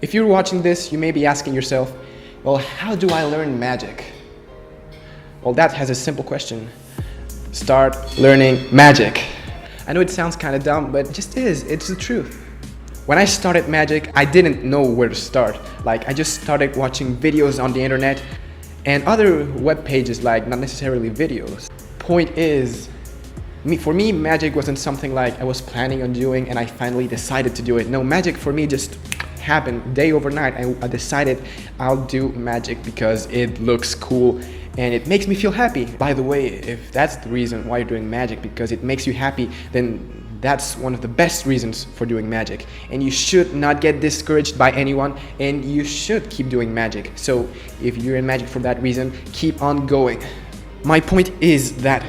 If you're watching this, you may be asking yourself, well, how do I learn magic? Well, that has a simple question. Start learning magic. I know it sounds kind of dumb, but it just is. It's the truth. When I started magic, I didn't know where to start. Like, I just started watching videos on the internet and other web pages, like not necessarily videos. Point is, for me, magic wasn't something like I was planning on doing and I finally decided to do it. No, magic for me just happened day overnight. I decided I'll do magic because it looks cool and it makes me feel happy. By the way, if that's the reason why you're doing magic, because it makes you happy, then that's one of the best reasons for doing magic. And you should not get discouraged by anyone, and you should keep doing magic. So if you're in magic for that reason, keep on going. My point is that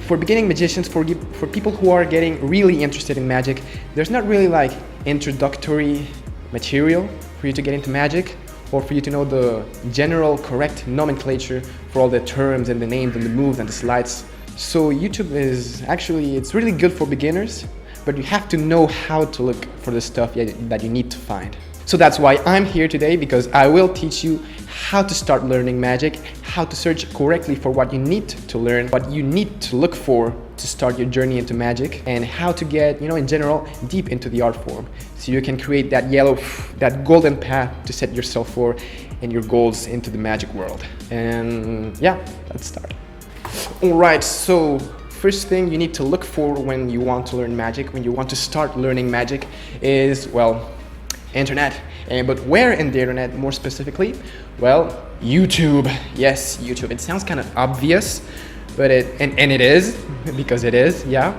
for beginning magicians, for people who are getting really interested in magic, there's not really like introductory material for you to get into magic, or for you to know the general correct nomenclature for all the terms and the names and the moves and the slides. So YouTube is actually, it's really good for beginners, but you have to know how to look for the stuff that you need to find. So that's why I'm here today, because I will teach you how to start learning magic, how to search correctly for what you need to learn, what you need to look for to start your journey into magic, and how to get, in general, deep into the art form, so you can create that golden path to set yourself for and your goals into the magic world. And yeah, let's start. Alright, so first thing you need to look for when you want to learn magic, when you want to start learning magic, is, well, internet. But where in the internet, more specifically? Well, YouTube. Yes, YouTube. It sounds kind of obvious, but it is, because it is, yeah.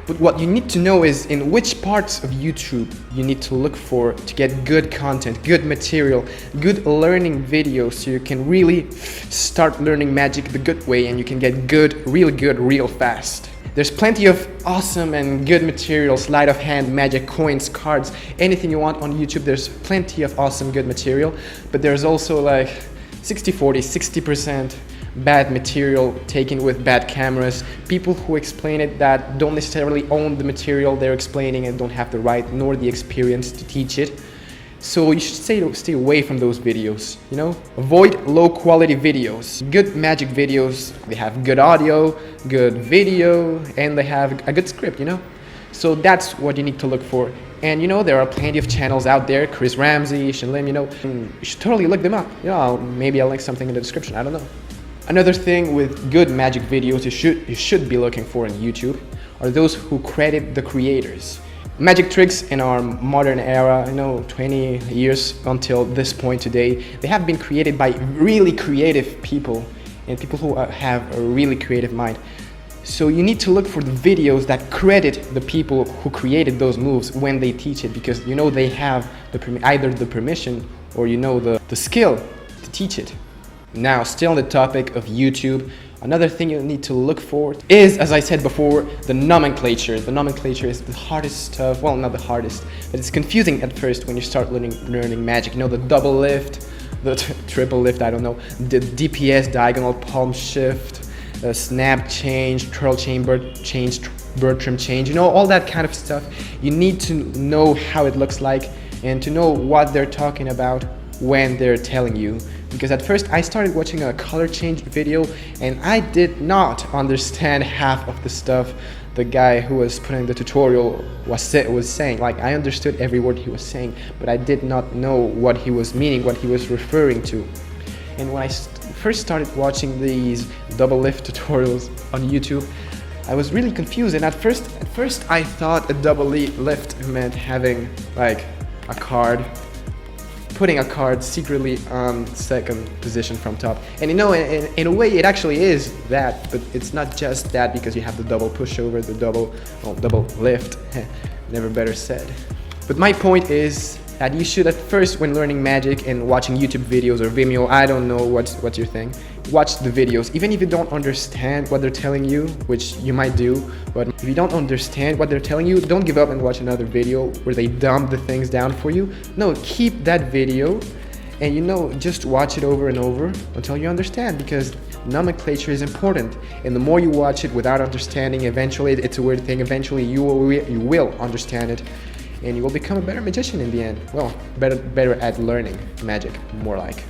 But what you need to know is in which parts of YouTube you need to look for to get good content, good material, good learning videos, so you can really start learning magic the good way and you can get good, real fast. There's plenty of awesome and good material, sleight of hand, magic, coins, cards, anything you want on YouTube. There's plenty of awesome, good material, but there's also like 60-40, 60% bad material taken with bad cameras, people who explain it that don't necessarily own the material they're explaining and don't have the right nor the experience to teach it. So you should stay away from those videos, Avoid low quality videos. Good magic videos, they have good audio, good video, and they have a good script, So that's what you need to look for. And there are plenty of channels out there, Chris Ramsey, Shinlim, you should totally look them up. Maybe I'll link something in the description, I don't know. Another thing with good magic videos you should be looking for in YouTube are those who credit the creators. Magic tricks in our modern era, 20 years until this point today, they have been created by really creative people and people who have a really creative mind. So you need to look for the videos that credit the people who created those moves when they teach it, because they have either the permission or the skill to teach it. Now, still on the topic of YouTube, another thing you need to look for is, as I said before, the nomenclature. The nomenclature is the hardest stuff. Well, not the hardest, but it's confusing at first when you start learning magic. The double lift, the triple lift, I don't know, the DPS, diagonal palm shift, snap change, twirl chamber change, bird trim change, all that kind of stuff. You need to know how it looks like and to know what they're talking about when they're telling you. Because at first I started watching a color change video and I did not understand half of the stuff the guy who was putting the tutorial was saying. Like, I understood every word he was saying, but I did not know what he was meaning, what he was referring to. And when I first started watching these double lift tutorials on YouTube, I was really confused. And at first I thought a double lift meant having like a card, putting a card secretly on second position from top. And in a way it actually is that, but it's not just that, because you have the double pushover, the double lift, never better said. But my point is that you should, at first, when learning magic and watching YouTube videos or Vimeo, I don't know what's your thing, watch the videos. Even if you don't understand what they're telling you, which you might do, but if you don't understand what they're telling you, don't give up and watch another video where they dumb the things down for you. No, keep that video and just watch it over and over until you understand, because nomenclature is important. And the more you watch it without understanding, eventually, it's a weird thing, eventually you will understand it. and you will become a better magician in the end. Well, better at learning magic, more like,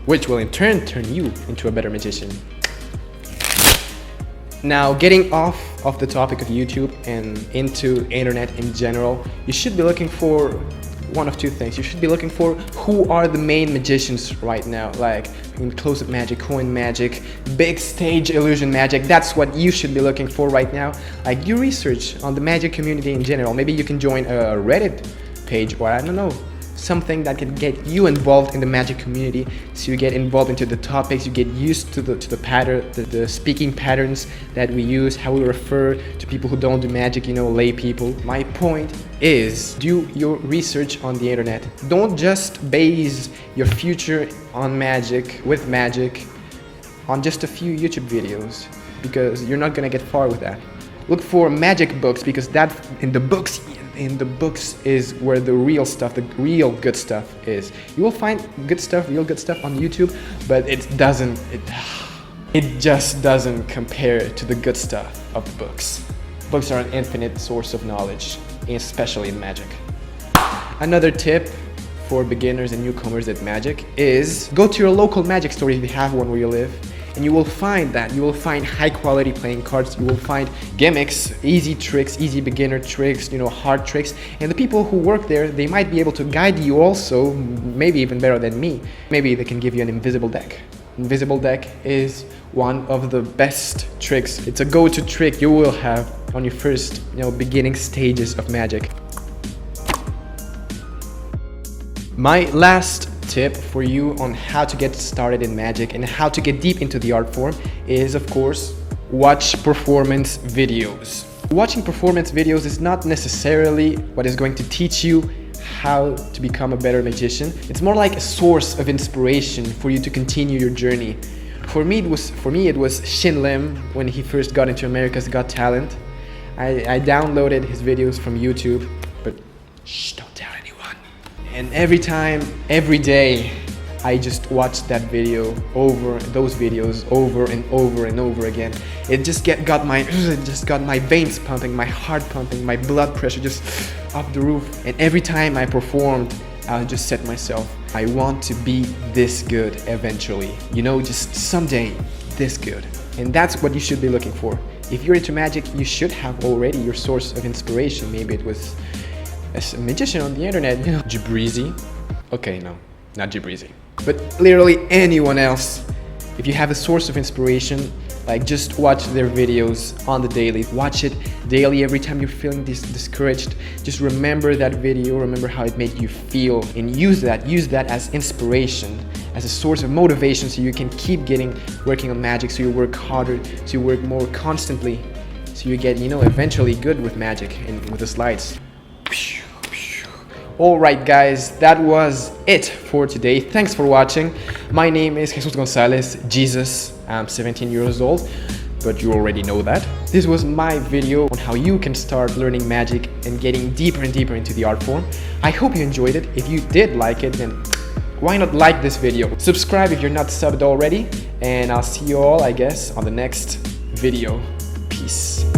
which will in turn turn you into a better magician. Now, getting off of the topic of YouTube and into internet in general, you should be looking for one of two things. You should be looking for who are the main magicians right now, like in close-up magic, coin magic, big stage illusion magic. That's what you should be looking for right now. Like, you research on the magic community in general. Maybe you can join a Reddit page, or I don't know, something that can get you involved in the magic community, so you get involved into the topics, you get used to the pattern, the speaking patterns that we use, how we refer to people who don't do magic, you know, lay people. My point is, do your research on the internet. Don't just base your future on magic, with magic, on just a few YouTube videos, because you're not gonna get far with that. Look for magic books, because that in the books is where the real stuff, the real good stuff is. You will find good stuff, real good stuff on YouTube, but it just doesn't compare to the good stuff of books. Books are an infinite source of knowledge, especially in magic. Another tip for beginners and newcomers at magic is go to your local magic store if you have one where you live, and you will find high quality playing cards, you will find gimmicks, easy tricks, easy beginner tricks, you know, hard tricks, and the people who work there, they might be able to guide you also, maybe even better than me. Maybe they can give you an invisible deck. Invisible deck is one of the best tricks. It's a go-to trick you will have on your first, you know, beginning stages of magic. My last tip for you on how to get started in magic and how to get deep into the art form is, of course, watch performance videos. Watching performance videos is not necessarily what is going to teach you how to become a better magician. It's more like a source of inspiration for you to continue your journey. For me, it was Shin Lim when he first got into America's Got Talent. I downloaded his videos from YouTube, but shh, don't tell anyone. And every day, I just watched those videos over and over and over again. It just got my veins pumping, my heart pumping, my blood pressure just off the roof. And every time I performed, I just said to myself, I want to be this good eventually. You know, just someday, this good. And that's what you should be looking for. If you're into magic, you should have already your source of inspiration. Maybe it was a magician on the internet, you know, Jabrizi. Okay, no, not Jabrizi, but literally anyone else. If you have a source of inspiration, like, just watch their videos on the daily. Watch it daily every time you're feeling discouraged. Just remember that video, remember how it made you feel, and use that as inspiration, as a source of motivation, so you can keep working on magic, so you work harder, so you work more constantly, so you get, you know, eventually good with magic and with the slides. Alright guys, that was it for today. Thanks for watching. My name is Jesus Gonzalez, Jesus. I'm 17 years old, but you already know that. This was my video on how you can start learning magic and getting deeper and deeper into the art form. I hope you enjoyed it. If you did like it, then why not like this video? Subscribe if you're not subbed already, and I'll see you all, I guess, on the next video. Peace.